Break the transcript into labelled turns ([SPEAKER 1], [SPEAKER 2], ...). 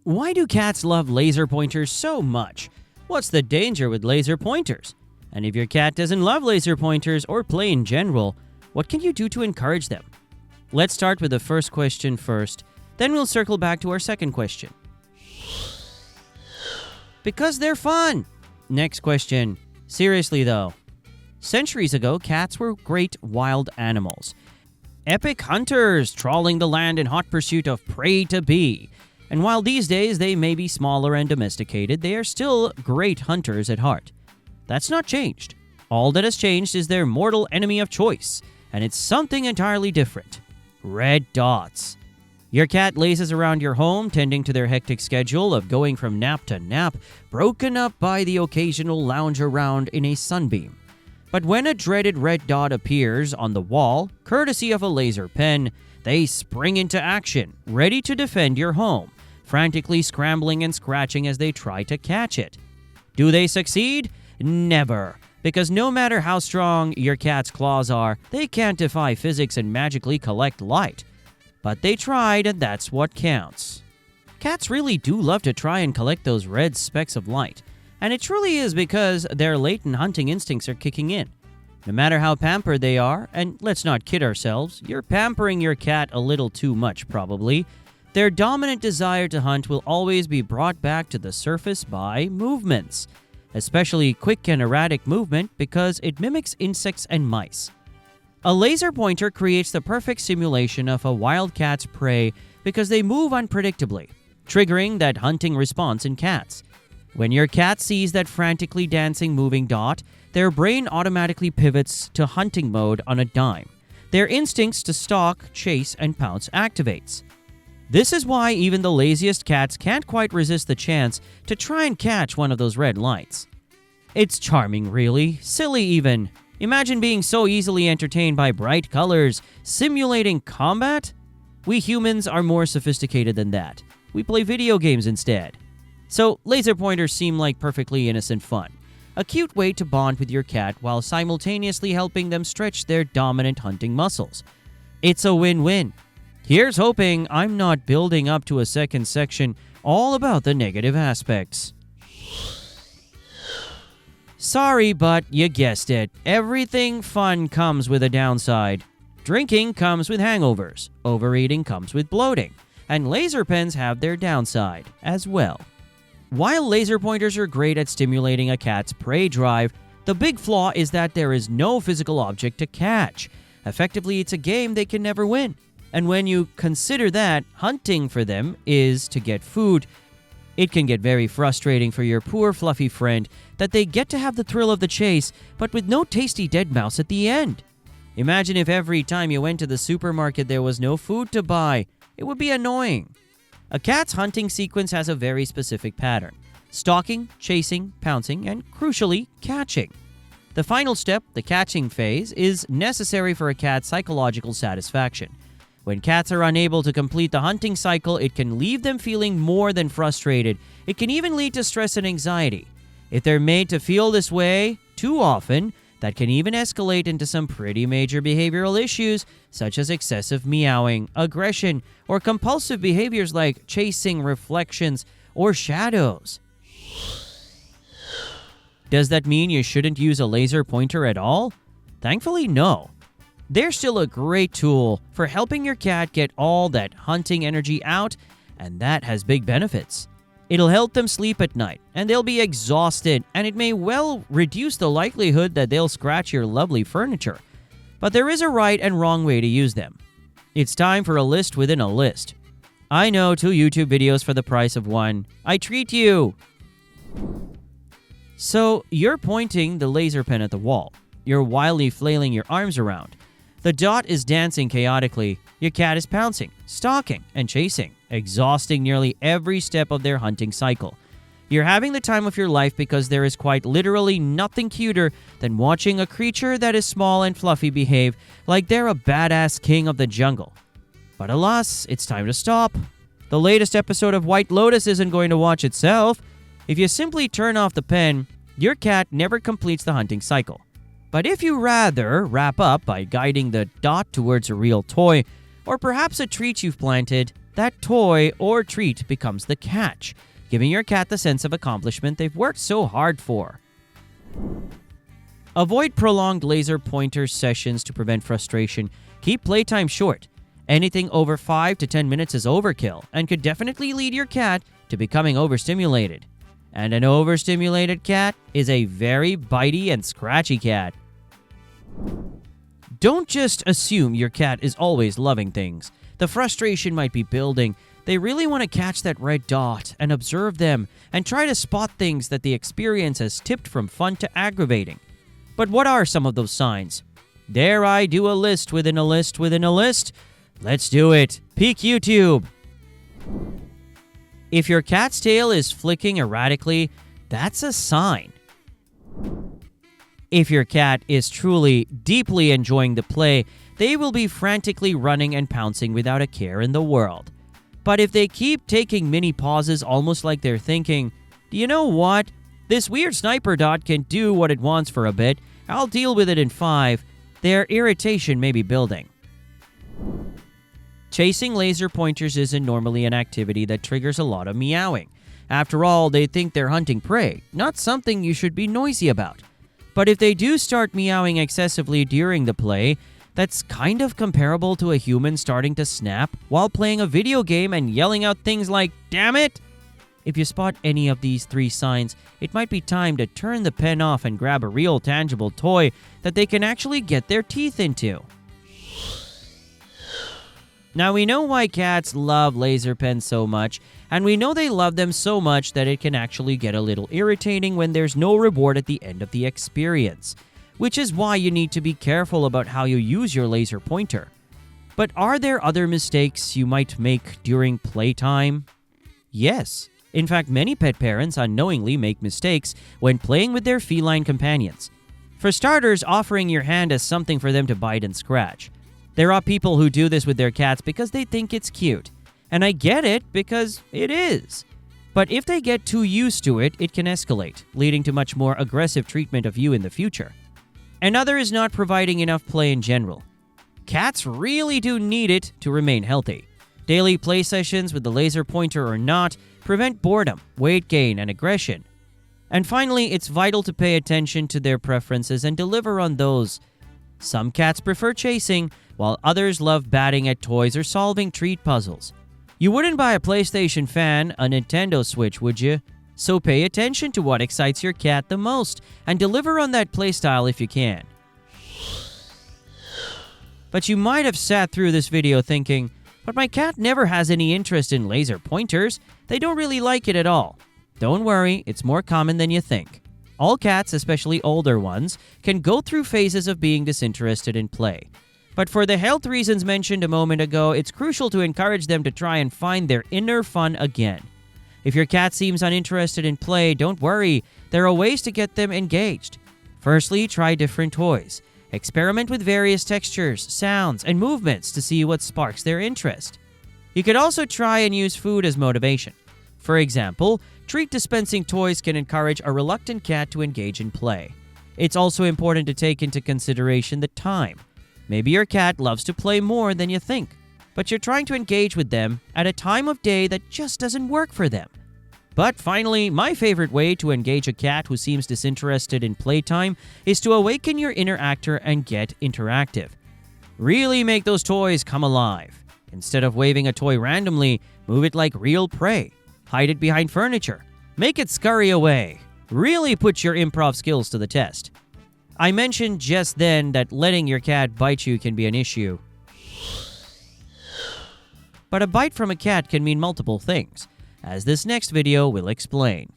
[SPEAKER 1] Why do cats love laser pointers so much? What's the danger with laser pointers? And if your cat doesn't love laser pointers or play in general, what can you do to encourage them? Let's start with the first question first, then we'll circle back to our second question. Because they're fun! Next question. Seriously though. Centuries ago, cats were great wild animals. Epic hunters trawling the land in hot pursuit of prey to be. And while these days they may be smaller and domesticated, they are still great hunters at heart. That's not changed. All that has changed is their mortal enemy of choice, and it's something entirely different. Red dots. Your cat lazes around your home, tending to their hectic schedule of going from nap to nap, broken up by the occasional lounge around in a sunbeam. But when a dreaded red dot appears on the wall, courtesy of a laser pen, they spring into action, ready to defend your home, frantically scrambling and scratching as they try to catch it. Do they succeed? Never. Because no matter how strong your cat's claws are, they can't defy physics and magically collect light. But they tried, and that's what counts. Cats really do love to try and collect those red specks of light. And it truly is because their latent hunting instincts are kicking in. No matter how pampered they are, and let's not kid ourselves, you're pampering your cat a little too much probably, their dominant desire to hunt will always be brought back to the surface by movements. Especially quick and erratic movement because it mimics insects and mice. A laser pointer creates the perfect simulation of a wild cat's prey because they move unpredictably, triggering that hunting response in cats. When your cat sees that frantically dancing moving dot, their brain automatically pivots to hunting mode on a dime. Their instincts to stalk, chase, and pounce activates. This is why even the laziest cats can't quite resist the chance to try and catch one of those red lights. It's charming, really. Silly, even. Imagine being so easily entertained by bright colors, simulating combat? We humans are more sophisticated than that. We play video games instead. So, laser pointers seem like perfectly innocent fun. A cute way to bond with your cat while simultaneously helping them stretch their dominant hunting muscles. It's a win-win. Here's hoping I'm not building up to a second section all about the negative aspects. Sorry, but you guessed it. Everything fun comes with a downside. Drinking comes with hangovers. Overeating comes with bloating. And laser pens have their downside as well. While laser pointers are great at stimulating a cat's prey drive, the big flaw is that there is no physical object to catch. Effectively, it's a game they can never win. And when you consider that hunting for them is to get food, it can get very frustrating for your poor fluffy friend that they get to have the thrill of the chase, but with no tasty dead mouse at the end. Imagine if every time you went to the supermarket there was no food to buy. It would be annoying. A cat's hunting sequence has a very specific pattern: stalking, chasing, pouncing, and crucially, catching. The final step, the catching phase, is necessary for a cat's psychological satisfaction. When cats are unable to complete the hunting cycle, it can leave them feeling more than frustrated. It can even lead to stress and anxiety. If they're made to feel this way too often, that can even escalate into some pretty major behavioral issues, such as excessive meowing, aggression, or compulsive behaviors like chasing, reflections, or shadows. Does that mean you shouldn't use a laser pointer at all? Thankfully, no. They're still a great tool for helping your cat get all that hunting energy out, and that has big benefits. It'll help them sleep at night, and they'll be exhausted, and it may well reduce the likelihood that they'll scratch your lovely furniture. But there is a right and wrong way to use them. It's time for a list within a list. I know, 2 YouTube videos for the price of 1. I treat you! So, you're pointing the laser pen at the wall. You're wildly flailing your arms around. The dot is dancing chaotically. Your cat is pouncing, stalking, and chasing, exhausting nearly every step of their hunting cycle. You're having the time of your life because there is quite literally nothing cuter than watching a creature that is small and fluffy behave like they're a badass king of the jungle. But alas, it's time to stop. The latest episode of White Lotus isn't going to watch itself. If you simply turn off the pen, your cat never completes the hunting cycle. But if you rather wrap up by guiding the dot towards a real toy, or perhaps a treat you've planted, that toy or treat becomes the catch, giving your cat the sense of accomplishment they've worked so hard for. Avoid prolonged laser pointer sessions to prevent frustration. Keep playtime short. Anything over 5 to 10 minutes is overkill and could definitely lead your cat to becoming overstimulated. And an overstimulated cat is a very bitey and scratchy cat. Don't just assume your cat is always loving things. The frustration might be building. They really want to catch that red dot and observe them and try to spot things that the experience has tipped from fun to aggravating. But what are some of those signs? Dare I do a list within a list within a list? Let's do it. Peek YouTube. If your cat's tail is flicking erratically, that's a sign. If your cat is truly, deeply enjoying the play, they will be frantically running and pouncing without a care in the world. But if they keep taking mini pauses almost like they're thinking, do you know what? This weird sniper dot can do what it wants for a bit. I'll deal with it in 5. Their irritation may be building. Chasing laser pointers isn't normally an activity that triggers a lot of meowing. After all, they think they're hunting prey, not something you should be noisy about. But if they do start meowing excessively during the play, that's kind of comparable to a human starting to snap while playing a video game and yelling out things like, "Damn it!" If you spot any of these 3 signs, it might be time to turn the pen off and grab a real tangible toy that they can actually get their teeth into. Now, we know why cats love laser pens so much, and we know they love them so much that it can actually get a little irritating when there's no reward at the end of the experience, which is why you need to be careful about how you use your laser pointer. But are there other mistakes you might make during playtime? Yes. In fact, many pet parents unknowingly make mistakes when playing with their feline companions. For starters, offering your hand as something for them to bite and scratch. There are people who do this with their cats because they think it's cute. And I get it because it is. But if they get too used to it, it can escalate, leading to much more aggressive treatment of you in the future. Another is not providing enough play in general. Cats really do need it to remain healthy. Daily play sessions with the laser pointer or not prevent boredom, weight gain, and aggression. And finally, it's vital to pay attention to their preferences and deliver on those. Some cats prefer chasing, while others love batting at toys or solving treat puzzles. You wouldn't buy a PlayStation fan a Nintendo Switch, would you? So pay attention to what excites your cat the most and deliver on that playstyle if you can. But you might have sat through this video thinking, but my cat never has any interest in laser pointers. They don't really like it at all. Don't worry, it's more common than you think. All cats, especially older ones, can go through phases of being disinterested in play. But for the health reasons mentioned a moment ago, it's crucial to encourage them to try and find their inner fun again. If your cat seems uninterested in play, don't worry. There are ways to get them engaged. Firstly, try different toys. Experiment with various textures, sounds, and movements to see what sparks their interest. You could also try and use food as motivation. For example, treat dispensing toys can encourage a reluctant cat to engage in play. It's also important to take into consideration the time. Maybe your cat loves to play more than you think, but you're trying to engage with them at a time of day that just doesn't work for them. But finally, my favorite way to engage a cat who seems disinterested in playtime is to awaken your inner actor and get interactive. Really make those toys come alive. Instead of waving a toy randomly, move it like real prey. Hide it behind furniture. Make it scurry away. Really put your improv skills to the test. I mentioned just then that letting your cat bite you can be an issue. But a bite from a cat can mean multiple things, as this next video will explain.